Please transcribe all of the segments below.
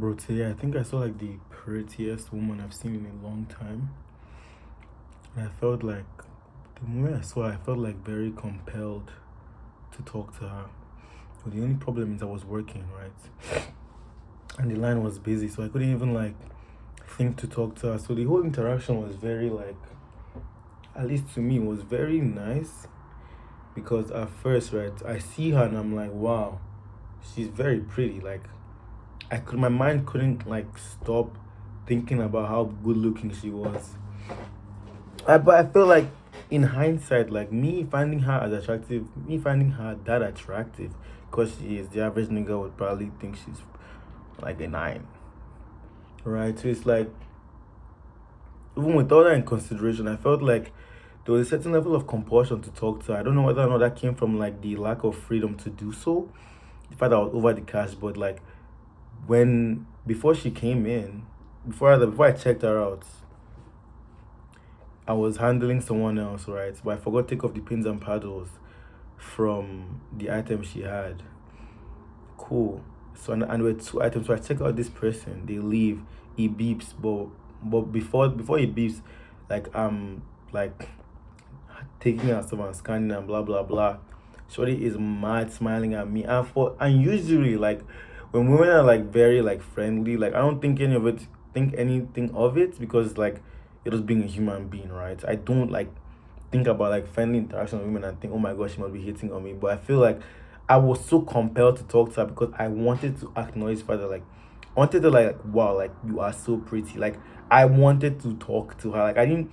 Bro, today I think I saw like the prettiest woman I've seen in a long time. And I felt like the moment I saw her, I felt like very compelled to talk to her. But the only problem is I was working, right? And the line was busy, so I couldn't even like think to talk to her. So the whole interaction was very like, at least to me, it was very nice because at first, right, I see her and I'm like, wow, she's very pretty. Like my mind couldn't like stop thinking about how good looking she was. But I feel like in hindsight, like me finding her that attractive, because she is the average nigga would probably think she's like a nine, right? So it's like even with all that in consideration, I felt like there was a certain level of compulsion to talk to her. I don't know whether or not that came from like the lack of freedom to do so, the fact that I was over the cash, but like when before she came in, before I checked her out, I was handling someone else, right? But I forgot to take off the pins and paddles from the item she had. Cool. So and there were two items. So I check out this person. They leave. He beeps, but before he beeps, like I'm like taking out stuff and scanning and blah blah blah. Shorty is mad smiling at me. And usually like when women are like very like friendly, like I don't think anything of it because like you're just being a human being, right? I don't like think about like friendly interaction with women and think, oh my gosh, she must be hitting on me. But I feel like I was so compelled to talk to her because I wanted to acknowledge further, like I wanted to like wow, like you are so pretty. Like I wanted to talk to her. Like I didn't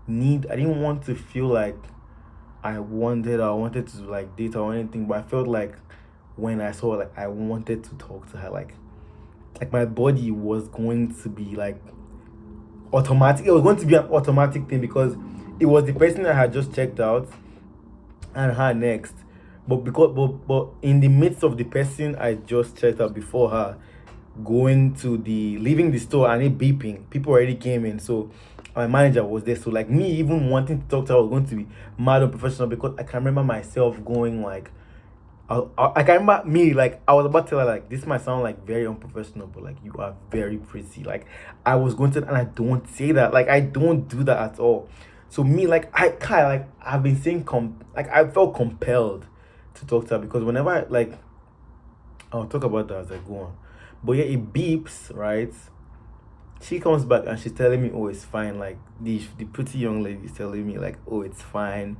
want to feel like I wanted to like date her or anything, but I felt like when I saw her, like I wanted to talk to her. Like my body was going to be like automatic. It was going to be an automatic thing because it was the person I had just checked out and her next. But in the midst of the person I just checked out before her going to the leaving the store and it beeping, people already came in. So my manager was there. So like me even wanting to talk to her was going to be mad unprofessional because I can remember myself going like I can remember me like I was about to tell her like this might sound like very unprofessional, but like you are very pretty. Like I was going to, and I don't say that. Like I don't do that at all. So me like I kind of like I've been saying like I felt compelled to talk to her because whenever like I'll talk about that as I go on. But yeah, it beeps, right? She comes back and she's telling me, oh, it's fine. Like the pretty young lady is telling me, like, oh, it's fine.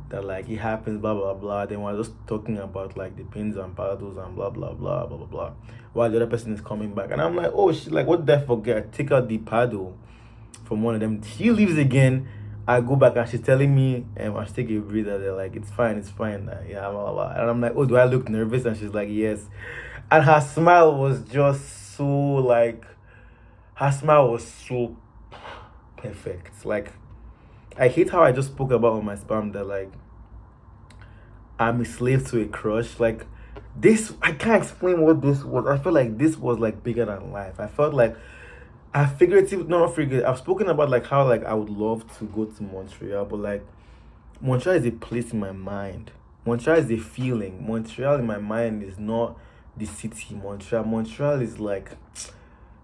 That like it happens, blah blah blah. Then we're just talking about like the pins and paddles and blah blah blah blah blah blah. While the other person is coming back, and I'm like, oh, she like, what did I forget? I take out the paddle from one of them. She leaves again. I go back and she's telling me, I should take a breather. They're like, it's fine. Yeah, blah, blah, blah. And I'm like, oh, do I look nervous? And she's like, yes. And her smile was just so like, her smile was so perfect. Like, I hate how I just spoke about on my spam that like I'm a slave to a crush. Like this, I can't explain what this was. I feel like this was like bigger than life. I felt like I figurative, no, not figurative. I've spoken about like how like I would love to go to Montreal, but like Montreal is a place in my mind. Montreal is a feeling. Montreal in my mind is not the city. Montreal is like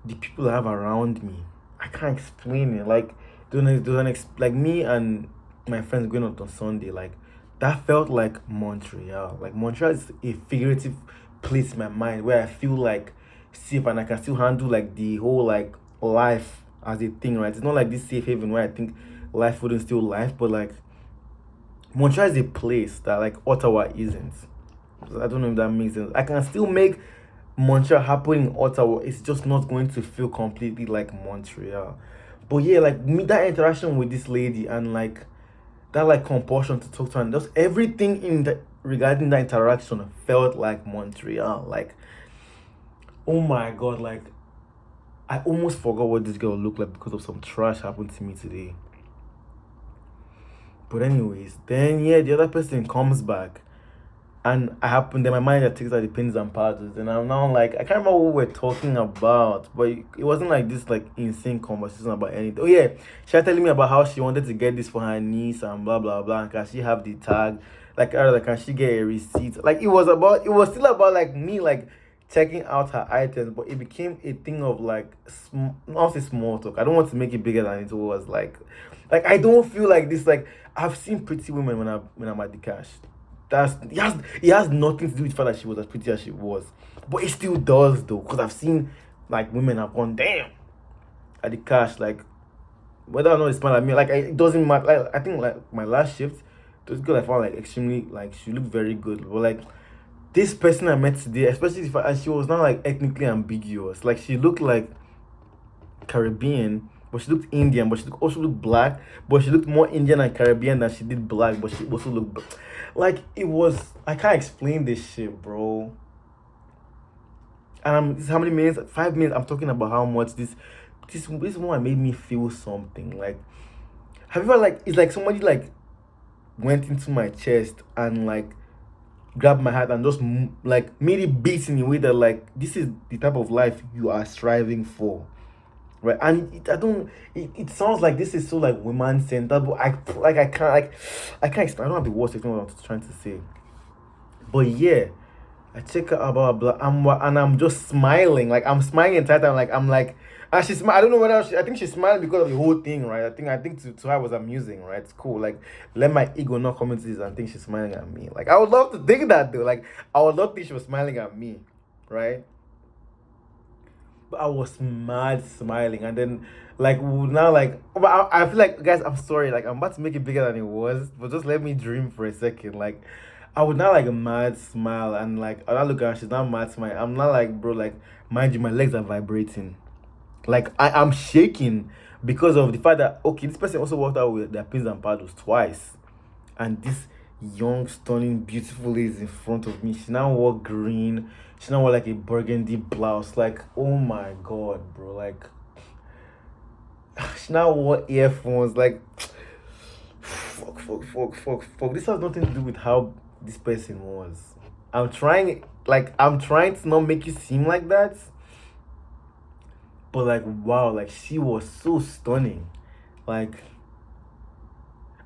the people I have around me. I can't explain it. Like like me and my friends going out on Sunday. Like that felt like Montreal. Like Montreal is a figurative place in my mind where I feel like safe and I can still handle like the whole like life as a thing, right? It's not like this safe haven where I think life wouldn't still life, but like Montreal is a place that like Ottawa isn't. I don't know if that makes sense. I can still make Montreal happen in Ottawa. It's just not going to feel completely like Montreal. But yeah, like me that interaction with this lady and like that like compulsion to talk to her and just everything in the regarding that interaction felt like Montreal. Like oh my god, like I almost forgot what this girl looked like because of some trash happened to me today. But anyways, then yeah, the other person comes back and I happen then my manager takes out the pins and paddles and I'm now like I can't remember what we're talking about, but it wasn't like this like insane conversation about anything. Oh yeah, she was telling me about how she wanted to get this for her niece and blah blah blah. And can she have the tag? Like can she get a receipt? Like it was still about like me like checking out her items, but it became a thing of like, not say small talk. I don't want to make it bigger than it was. Like I don't feel like this. Like I've seen pretty women when I'm at the cash. It has nothing to do with the fact that she was as pretty as she was, but it still does though, because I've seen like women have gone damn at the cash, like whether or not it's smile at me, like it doesn't matter. Like I think like my last shift, those girls I found like extremely like she looked very good, but like this person I met today, especially if and she was not like ethnically ambiguous. Like she looked like Caribbean, but she looked Indian, but she also looked black, but she looked more Indian and Caribbean than she did black, but she also looked like it was. I can't explain this shit, bro. And this is how many minutes? 5 minutes. I'm talking about how much this one made me feel something. Like, have you ever like it's like somebody like went into my chest and like grabbed my heart and just like made it beat in a way that like this is the type of life you are striving for, right? And I don't. It sounds like this is so like woman centered, but I can't explain. I don't have the words to explain what I'm trying to say. But yeah, I check her out, blah blah blah. And I'm just smiling, like I'm smiling entire time, like I'm like, and she's I don't know whether I think she's smiling because of the whole thing, right? I think to her it was amusing, right? It's cool. Like let my ego not come into this and think she's smiling at me. Like I would love to think that though. Like I would love to think she was smiling at me, right? But I was mad smiling, and then like now like, but I feel like guys, I'm sorry, like I'm about to make it bigger than it was, but just let me dream for a second. Like I would not like a mad smile, and like I look at her, she's not mad smile. I'm not like bro, like mind you, my legs are vibrating, like I am shaking because of the fact that okay, this person also walked out with their pins and paddles twice, and this young, stunning, beautiful lady is in front of me. She now wore green. She now wore like a burgundy blouse. Like, oh my god, bro. Like, she now wore earphones. Like, fuck. This has nothing to do with how this person was. I'm trying to not make it seem like that. But like, wow, like she was so stunning. Like,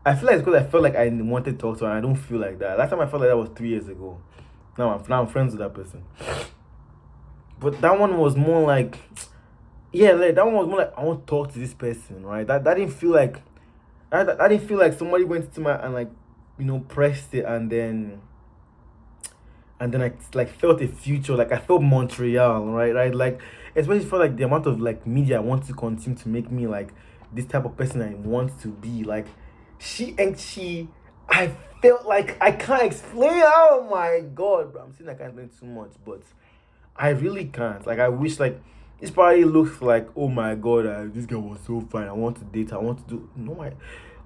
I feel like it's because I felt like I wanted to talk to her, and I don't feel like that. Last time I felt like that was 3 years ago. Now I'm friends with that person. But that one was more like, yeah, like that one was more like I want to talk to this person, right? That didn't feel like that didn't feel like somebody went to my and like pressed it, and then I like felt a future, like I felt Montreal, right, like especially for like the amount of like media I want to continue to make me like this type of person I want to be. Like I felt like I can't explain. Oh my god, bro, I'm saying I can't explain too much, but I really can't. Like I wish like this probably looks like, oh my god, this girl was so fine, I want to date her, I want to do no, I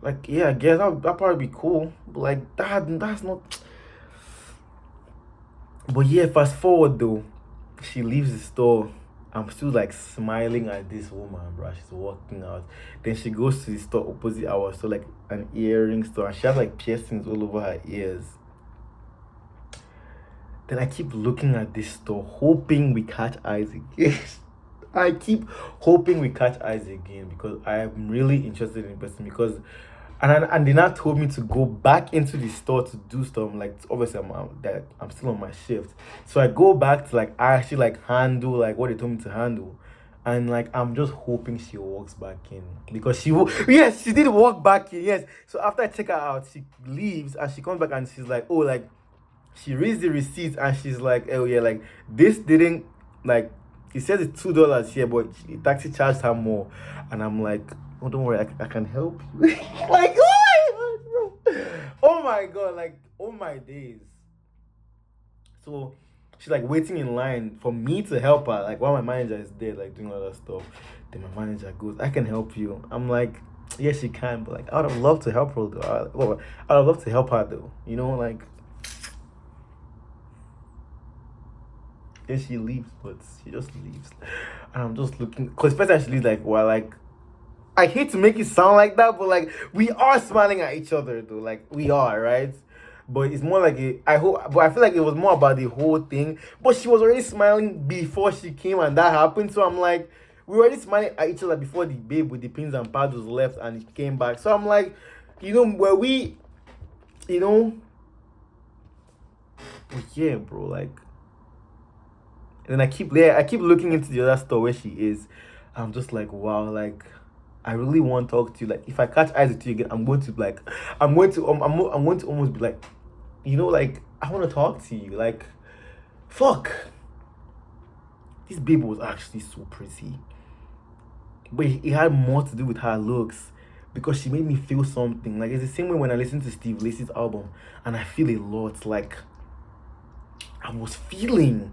like, yeah, I guess that probably be cool, but like that's not. But yeah, fast forward though, she leaves the store. I'm still like smiling at this woman, bro. She's walking out. Then she goes to the store opposite our store, like an earring store, and she has like piercings all over her ears. Then I keep looking at this store, hoping we catch eyes again. I keep hoping we catch eyes again because I am really interested in person. Because and they now told me to go back into the store to do stuff. Like obviously I'm still on my shift, so I go back to like actually like handle like what they told me to handle, and like I'm just hoping she walks back in because yes, she did walk back in, yes. So after I take her out, she leaves and she comes back and she's like, oh, like she reads the receipt and she's like, oh yeah, like this didn't like it says it's $2 here, but the taxi charged her more. And I'm like, oh, don't worry, I can help you. Like, oh my god, like, oh my days. So she's like waiting in line for me to help her, like while my manager is there, like doing all that stuff. Then my manager goes, I can help you. I'm like, yes, you can, but like, I would have loved to help her though. I would love to help her though, like. Then she leaves, but she just leaves. And I'm just looking, because first time she leaves, like, well, like, I hate to make it sound like that, but like, we are smiling at each other, though. Like, we are, right? But it's more like but I feel like it was more about the whole thing. But she was already smiling before she came, and that happened. So I'm like, we were already smiling at each other before the babe with the pins and paddles left and came back. So I'm like, where we, but yeah, bro, like, And then I keep looking into the other store where she is. I'm just like, wow, like I really want to talk to you. Like if I catch eyes with you again, I'm going to like, I'm going to almost be like, like I want to talk to you. Like, fuck, this baby was actually so pretty, but it had more to do with her looks. Because she made me feel something. Like it's the same way when I listen to Steve Lacy's album and I feel a lot. Like I was feeling,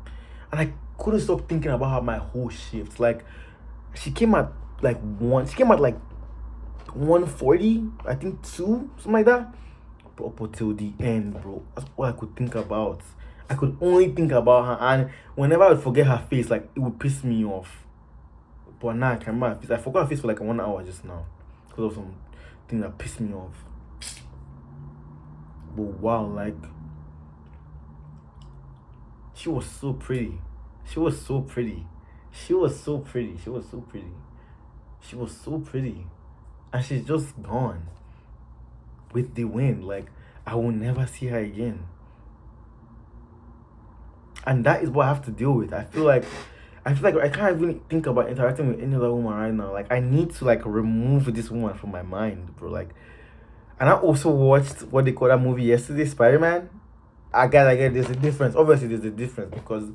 and I couldn't stop thinking about her my whole shift. Like she came at like one. She came at like 140, I think two, something like that. Bro, up until the end, bro. That's all I could think about. I could only think about her, and whenever I would forget her face, like it would piss me off. But now I can remember her face. I forgot her face for like 1 hour just now because of something that pissed me off. But wow, like she was so pretty. She was so pretty. She was so pretty. She was so pretty. She was so pretty. And she's just gone with the wind. Like I will never see her again. And that is what I have to deal with. I feel like I can't even think about interacting with any other woman right now. Like I need to like remove this woman from my mind, bro. Like, and I also watched what they call that movie yesterday, Spider-Man. I get there's a difference. Obviously there's a difference because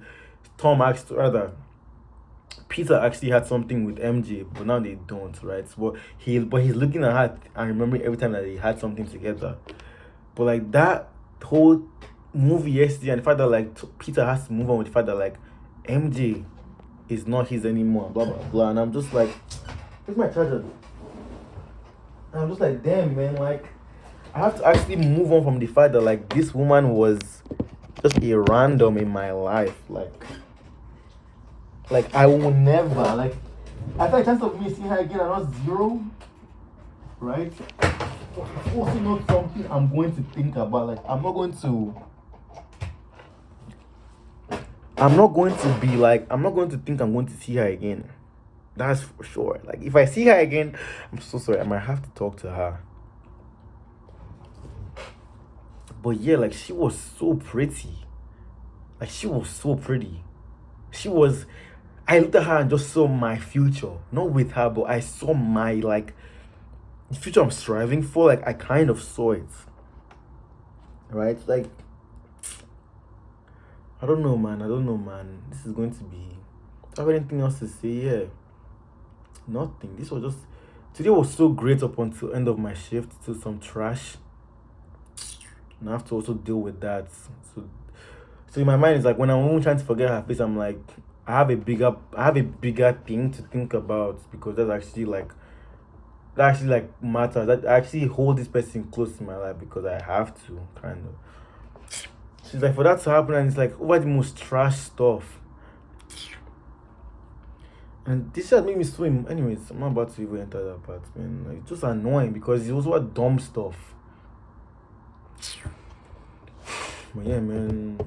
Peter actually had something with MJ, but now they don't, right? So, but he's looking at her and remembering every time that they had something together. But like that whole movie yesterday, and the fact that like Peter has to move on with the fact that like MJ is not his anymore, blah blah blah, and I'm just like, where's my charger? And I'm just like, damn man, like I have to actually move on from the fact that like this woman was just a random in my life, like I will never like. I feel like chance of me seeing her again are not zero, right? It's also not something I'm going to think about. Like I'm not going to be like, I'm not going to think I'm going to see her again. That's for sure. Like if I see her again, I'm so sorry. I might have to talk to her. But yeah, like she was so pretty. Like she was so pretty. She was. I looked at her and just saw my future. Not with her, but I saw my like the future I'm striving for. Like I kind of saw it. Right? Like I don't know, man. This is going to be. Do I have anything else to say? Yeah. Nothing. This was just. Today was so great up until end of my shift. Still some trash. And I have to also deal with that. So in my mind, it's like when I'm even trying to forget her face, I'm like, I have a bigger thing to think about because that actually like matters. That I actually hold this person close to my life because I have to kind of. She's like, for that to happen, and it's like over the most trash stuff. And this just made me swim. Anyways, I'm not about to even enter that part, man. Like, it's just annoying because it was what dumb stuff. But yeah, man.